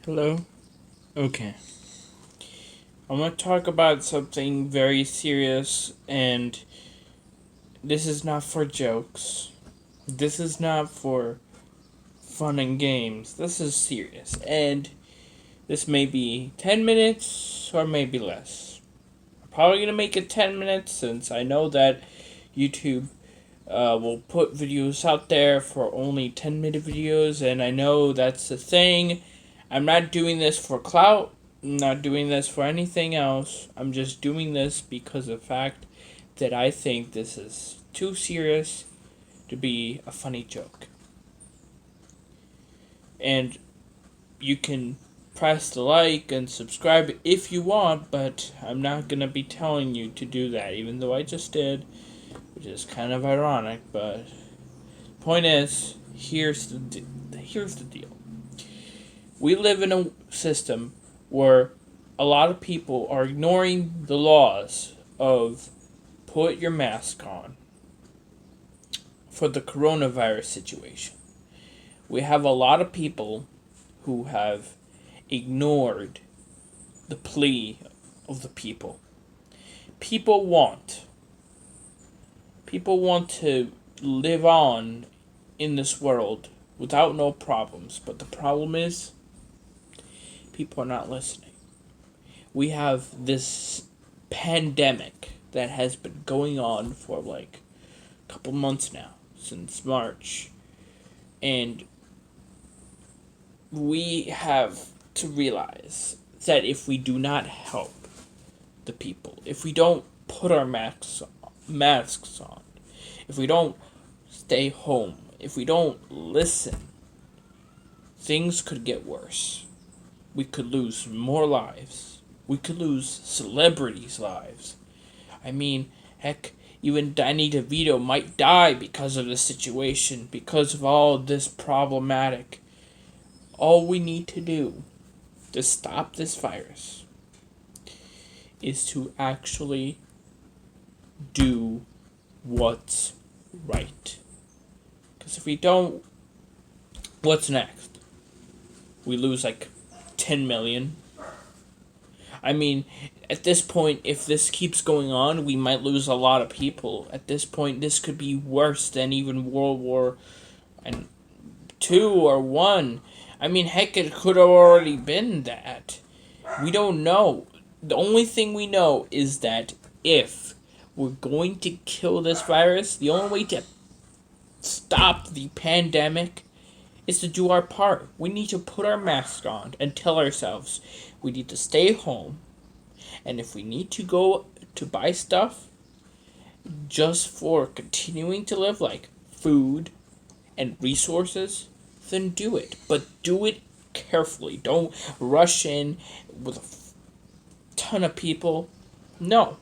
Hello? Okay. I'm going to talk about something very serious, and this is not for jokes. This is not for fun and games. This is serious, and this may be 10 minutes or maybe less. I'm probably going to make it 10 minutes since I know that YouTube will put videos out there for only 10-minute videos, and I know that's the thing. I'm not doing this for clout. I'm not doing this for anything else. I'm just doing this because of the fact that I think this is too serious to be a funny joke. And you can press the like and subscribe if you want, but I'm not going to be telling you to do that, even though I just did, which is kind of ironic, but point is, here's the deal. We live in a system where a lot of people are ignoring the laws of put your mask on for the coronavirus situation. We have a lot of people who have ignored the plea of the people. People want to live on in this world without no problems, but the problem is people are not listening. We have this pandemic that has been going on for like a couple months now, since March, and we have to realize that if we do not help the people, if we don't put our masks on, if we don't stay home, if we don't listen, things could get worse. We could lose more lives. We could lose celebrities' lives. I mean, heck, even Danny DeVito might die because of this situation, because of all this problematic. All we need to do to stop this virus is to actually do what's right. Because if we don't, what's next? We lose like 10 million. I mean, at this point, if this keeps going on, we might lose a lot of people. At this point, this could be worse than even World War II or One. I mean, heck, it could have already been that. We don't know. The only thing we know is that if we're going to kill this virus, the only way to stop the pandemic is to do our part. We need to put our mask on and tell ourselves we need to stay home. And if we need to go to buy stuff just for continuing to live, like food and resources, then do it. But do it carefully. Don't rush in with a ton of people. No,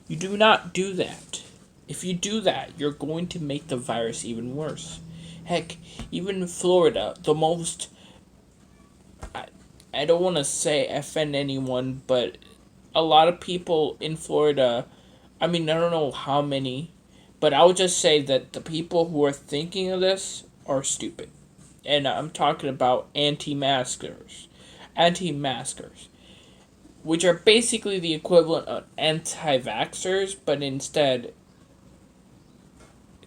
you do not do that. If you do that, you're going to make the virus even worse. Heck, even Florida, the most. I don't want to say offend anyone, but a lot of people in Florida, I mean, I don't know how many, but I'll just say that the people who are thinking of this are stupid. And I'm talking about anti-maskers. Anti-maskers. Which are basically the equivalent of anti-vaxxers, but instead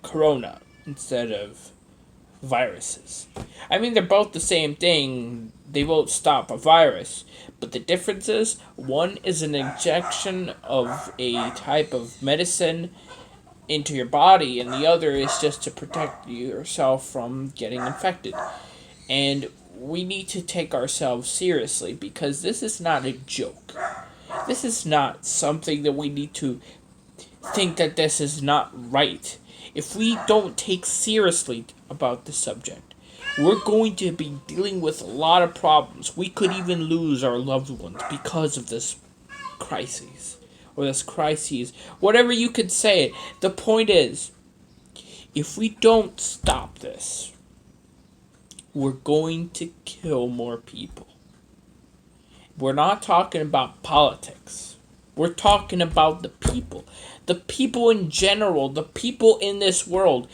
corona instead of viruses. I mean, they're both the same thing. They both stop a virus. But the difference is one is an injection of a type of medicine into your body, and the other is just to protect yourself from getting infected. And we need to take ourselves seriously because this is not a joke. This is not something that we need to think that this is not right. If we don't take seriously about the subject, we're going to be dealing with a lot of problems. We could even lose our loved ones because of this crisis. Or this crises. Whatever you could say it. The point is, if we don't stop this, we're going to kill more people. We're not talking about politics. We're talking about the people. The people in general, the people in this world.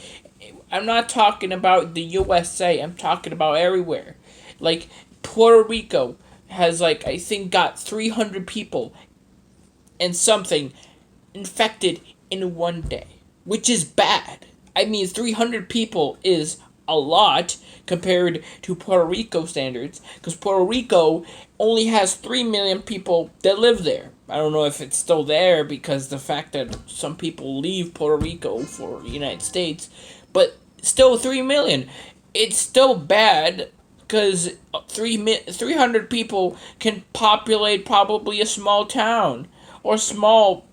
I'm not talking about the USA, I'm talking about everywhere. Like, Puerto Rico has, like, I think got 300 people and something infected in one day, which is bad. I mean, 300 people is a lot compared to Puerto Rico standards, because Puerto Rico only has 3 million people that live there. I don't know if it's still there because the fact that some people leave Puerto Rico for the United States, but still 3 million. It's still bad because 300 people can populate probably a small town or small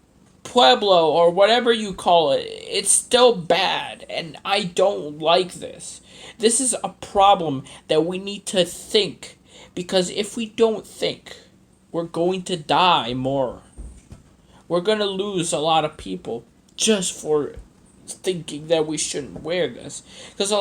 pueblo or whatever you call it. It's still bad, and I don't like this. This is a problem that we need to think, because if we don't think, we're going to die more. We're going to lose a lot of people just for thinking that we shouldn't wear this, because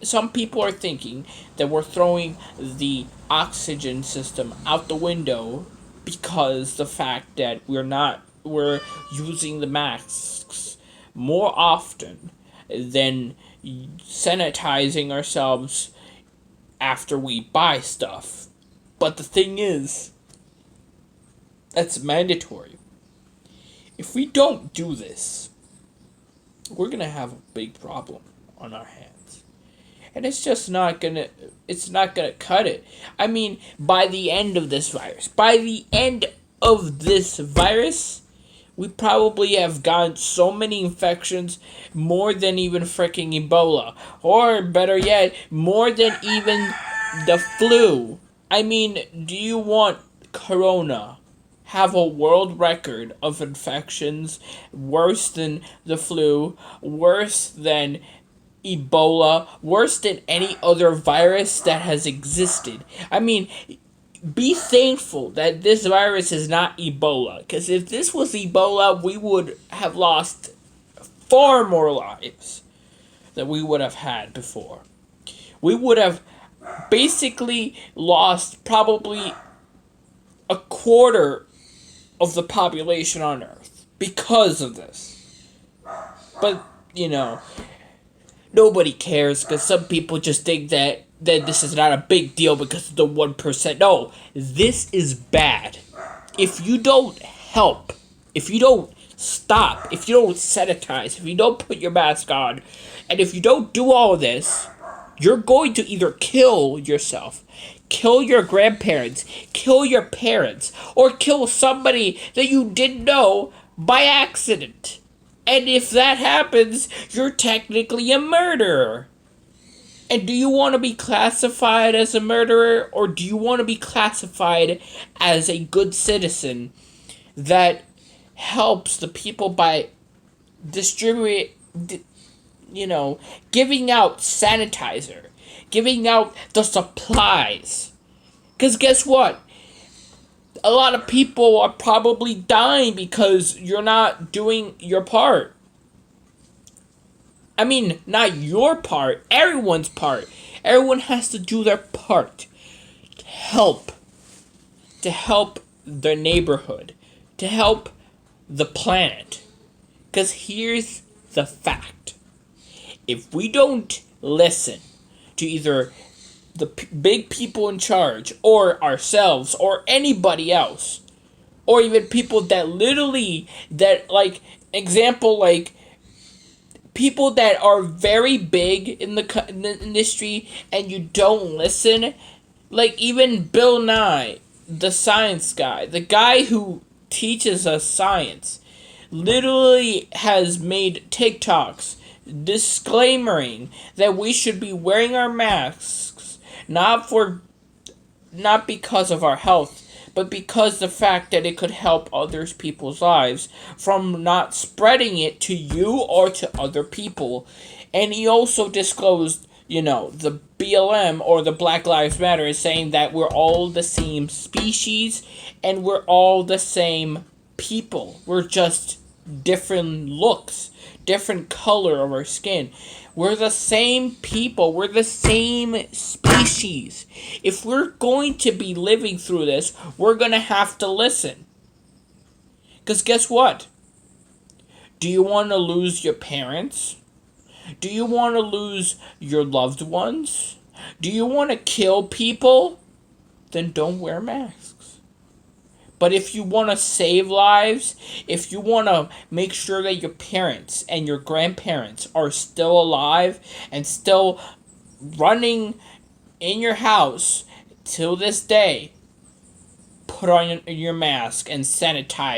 some people are thinking that we're throwing the oxygen system out the window because the fact that we're using the masks more often than sanitizing ourselves after we buy stuff. But the thing is, that's mandatory. If we don't do this, we're gonna have a big problem on our hands. And it's not gonna cut it. I mean, by the end of this virus, we probably have gotten so many infections, more than even freaking Ebola. Or better yet, more than even the flu. I mean, do you want Corona have a world record of infections worse than the flu, worse than Ebola, worse than any other virus that has existed? I mean, be thankful that this virus is not Ebola, because if this was Ebola, we would have lost far more lives than we would have had before. We would have basically lost probably a quarter of the population on Earth because of this. But, nobody cares, because some people just think that this is not a big deal because of the 1%. No, this is bad. If you don't help, if you don't stop, if you don't sanitize, if you don't put your mask on, and if you don't do all of this, you're going to either kill yourself, kill your grandparents, kill your parents, or kill somebody that you didn't know by accident. And if that happens, you're technically a murderer. And do you want to be classified as a murderer, or do you want to be classified as a good citizen that helps the people by giving out sanitizer, giving out the supplies? Because guess what? A lot of people are probably dying because you're not doing your part. I mean, not your part, everyone's part. Everyone has to do their part to help their neighborhood, to help the planet. Because here's the fact. If we don't listen to either the big people in charge, or ourselves, or anybody else, or even people that people that are very big in the industry, and you don't listen, like even Bill Nye, the science guy, the guy who teaches us science, literally has made TikToks disclaiming that we should be wearing our masks, not because of our health, but because the fact that it could help others people's lives from not spreading it to you or to other people. And he also disclosed, the BLM, or the Black Lives Matter, is saying that we're all the same species and we're all the same people. We're just different looks, different color of our skin. We're the same people. We're the same species. If we're going to be living through this, we're going to have to listen. Because guess what? Do you want to lose your parents? Do you want to lose your loved ones? Do you want to kill people? Then don't wear masks. But if you want to save lives, if you want to make sure that your parents and your grandparents are still alive and still running in your house till this day, put on your mask and sanitize